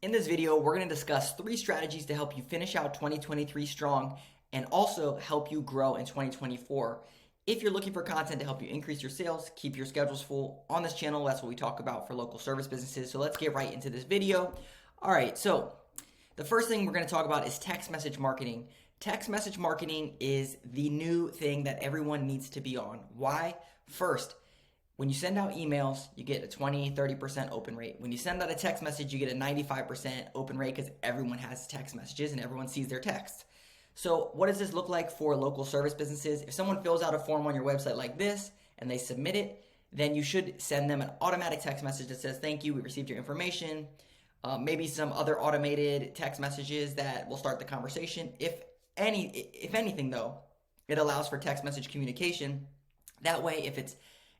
In this video, we're going to discuss 3 strategies to help you finish out 2023 strong and also help you grow in 2024. If you're looking for content to help you increase your sales, keep your schedules full on this channel, that's what we talk about for local service businesses. So let's get right into this video. All right, so the first thing we're going to talk about is text message marketing. Text message marketing is the new thing that everyone needs to be on. Why? First, when you send out emails, you get a 20-30% open rate. When you send out a text message, you get a 95% open rate because everyone has text messages and everyone sees their text. So what does this look like for local service businesses? If someone fills out a form on your website like this and they submit it, then you should send them an automatic text message that says, "Thank you, we received your information." Maybe some other automated text messages that will start the conversation. If anything though, it allows for text message communication. That way, if it's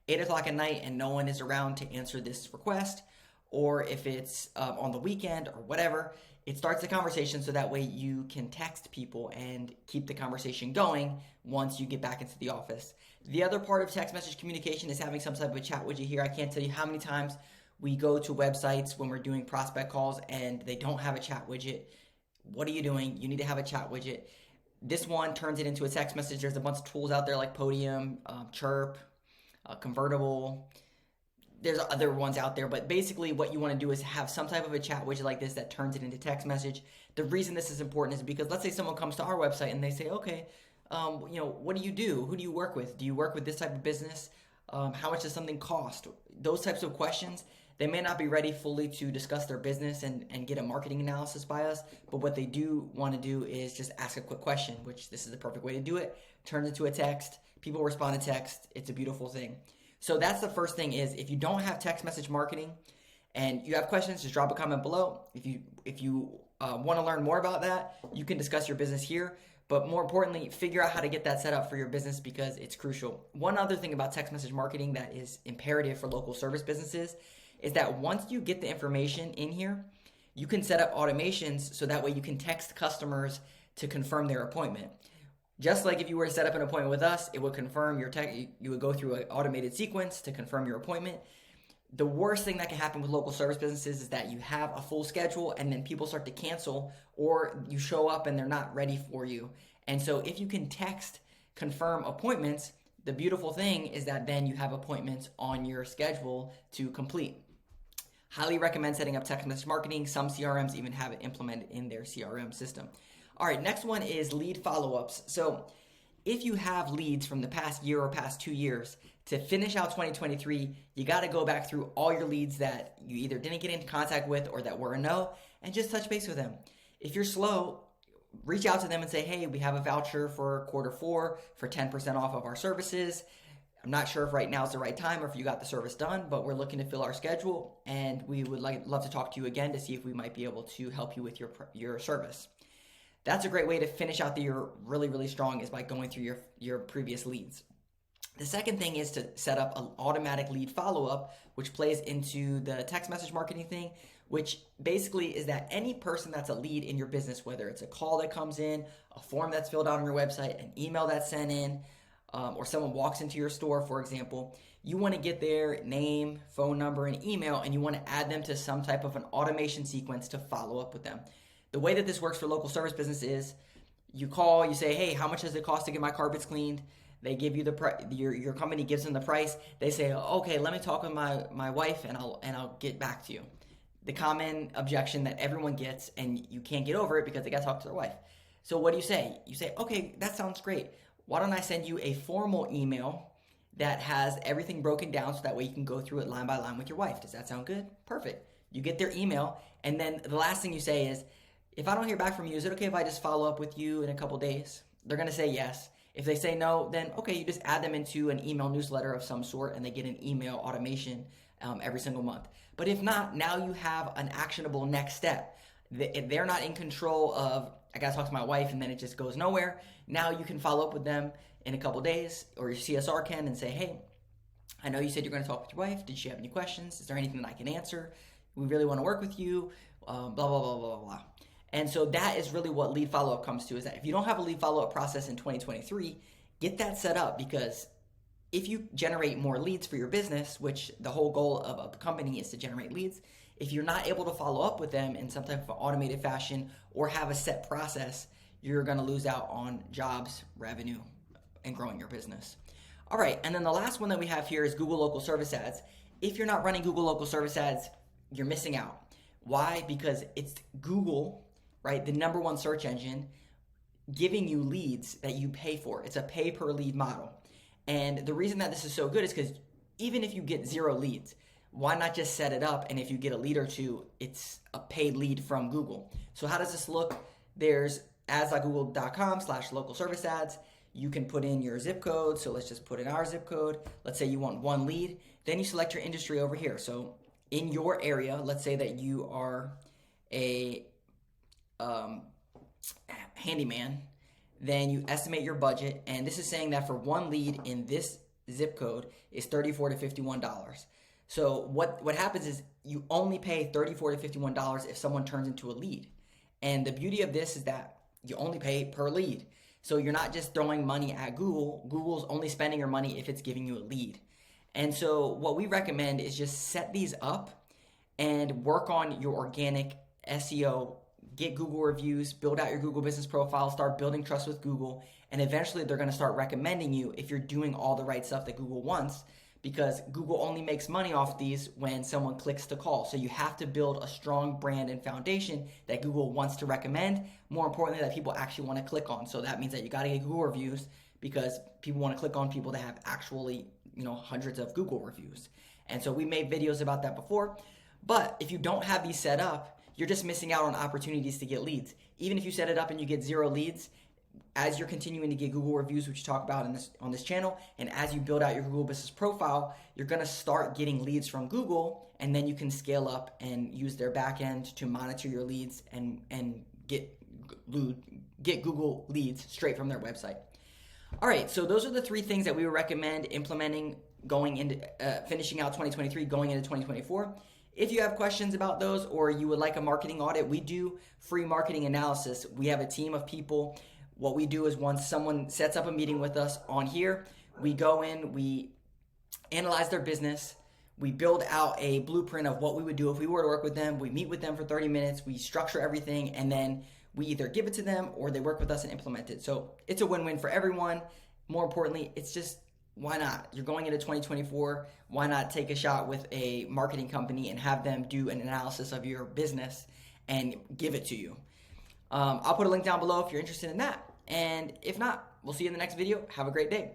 8 o'clock at night and no one is around to answer this request, or if it's on the weekend or whatever, it starts the conversation so that way you can text people and keep the conversation going once you get back into the office. The other part of text message communication is having some type of a chat widget here. I can't tell you how many times we go to websites when we're doing prospect calls and they don't have a chat widget. What are you doing? You need to have a chat widget. This one turns it into a text message. There's a bunch of tools out there like Podium, Chirp, Convertible. There's other ones out there, but basically what you want to do is have some type of a chat widget like this that turns it into text message. The reason this is important is because let's say someone comes to our website and they say, okay, what do you do? Who do you work with? Do you work with this type of business? How much does something cost? Those types of questions. They may not be ready fully to discuss their business and get a marketing analysis by us, but what they do want to do is just ask a quick question, which this is the perfect way to do it. Turns into a text. People respond to text. It's a beautiful thing. So that's the first thing is if you don't have text message marketing and you have questions, just drop a comment below. If you want to learn more about that, you can discuss your business here. But more importantly, figure out how to get that set up for your business because it's crucial. One other thing about text message marketing that is imperative for local service businesses is that once you get the information in here, you can set up automations so that way you can text customers to confirm their appointment. Just like if you were to set up an appointment with us, it would confirm your you would go through an automated sequence to confirm your appointment. The worst thing that can happen with local service businesses is that you have a full schedule and then people start to cancel or you show up and they're not ready for you. And so if you can text confirm appointments, the beautiful thing is that then you have appointments on your schedule to complete. Highly recommend setting up text message marketing. Some CRMs even have it implemented in their CRM system. All right, next one is lead follow-ups. So if you have leads from the past year or past 2 years, to finish out 2023, you got to go back through all your leads that you either didn't get into contact with or that were a no, and just touch base with them. If you're slow, reach out to them and say, hey, we have a voucher for Q4 for 10% off of our services. I'm not sure if right now is the right time or if you got the service done, but we're looking to fill our schedule, and we would love to talk to you again to see if we might be able to help you with your service. That's a great way to finish out the year really, really strong is by going through your previous leads. The second thing is to set up an automatic lead follow-up, which plays into the text message marketing thing, which basically is that any person that's a lead in your business, whether it's a call that comes in, a form that's filled out on your website, an email that's sent in, or someone walks into your store, for example, you want to get their name, phone number, and email, and you want to add them to some type of an automation sequence to follow up with them. The way that this works for local service business is you call, you say, hey, how much does it cost to get my carpets cleaned? They give you your company gives them the price. They say, okay, let me talk with my wife and I'll get back to you. The common objection that everyone gets, and you can't get over it because they got to talk to their wife. So what do you say? You say, okay, that sounds great. Why don't I send you a formal email that has everything broken down so that way you can go through it line by line with your wife? Does that sound good? Perfect. You get their email, and then the last thing you say is, if I don't hear back from you, is it okay if I just follow up with you in a couple days? They're going to say yes. If they say no, then okay, you just add them into an email newsletter of some sort and they get an email automation every single month. But if not, now you have an actionable next step. If they're not in control of, I got to talk to my wife and then it just goes nowhere, now you can follow up with them in a couple days, or your CSR can, and say, hey, I know you said you're going to talk with your wife. Did she have any questions? Is there anything that I can answer? We really want to work with you, blah, blah, blah, blah, blah. And so that is really what lead follow-up comes to, is that if you don't have a lead follow-up process in 2023, get that set up, because if you generate more leads for your business, which the whole goal of a company is to generate leads, If you're not able to follow up with them in some type of automated fashion or have a set process, you're going to lose out on jobs, revenue, and growing your business. All right, and then the last one that we have here is Google Local Service Ads. If you're not running Google Local Service Ads, you're missing out. Why? Because it's Google, right, the #1 search engine, giving you leads that you pay for. It's a pay per lead model. And the reason that this is so good is because even if you get 0 leads, why not just set it up? And if you get a lead or two, it's a paid lead from Google. So how does this look? There's ads.google.com/local service ads. You can put in your zip code. So let's just put in our zip code. Let's say you want 1 lead. Then you select your industry over here. So in your area, let's say that you are a handyman. Then you estimate your budget. And this is saying that for 1 lead in this zip code is $34 to $51. So what happens is you only pay $34 to $51 if someone turns into a lead. And the beauty of this is that you only pay per lead. So you're not just throwing money at Google. Google's only spending your money if it's giving you a lead. And so what we recommend is just set these up and work on your organic SEO, get Google reviews, build out your Google business profile, start building trust with Google, and eventually they're going to start recommending you if you're doing all the right stuff that Google wants, because Google only makes money off these when someone clicks to call. So you have to build a strong brand and foundation that Google wants to recommend, more importantly, that people actually want to click on. So that means that you got to get Google reviews because people want to click on people that have actually, hundreds of Google reviews. And so we made videos about that before. But if you don't have these set up, you're just missing out on opportunities to get leads. Even if you set it up and you get 0 leads, as you're continuing to get Google reviews, which you talk about on this channel, and as you build out your Google business profile, you're going to start getting leads from Google, and then you can scale up and use their back end to monitor your leads and get Google leads straight from their website. All right, so those are the 3 things that we would recommend implementing going into finishing out 2023, going into 2024. If you have questions about those or you would like a marketing audit, we do free marketing analysis. We have a team of people. What we do is once someone sets up a meeting with us on here, we go in, we analyze their business, we build out a blueprint of what we would do if we were to work with them. We meet with them for 30 minutes, we structure everything, and then we either give it to them or they work with us and implement it. So it's a win-win for everyone. More importantly, it's just, why not? You're going into 2024. Why not take a shot with a marketing company and have them do an analysis of your business and give it to you? I'll put a link down below if you're interested in that. And if not, we'll see you in the next video. Have a great day.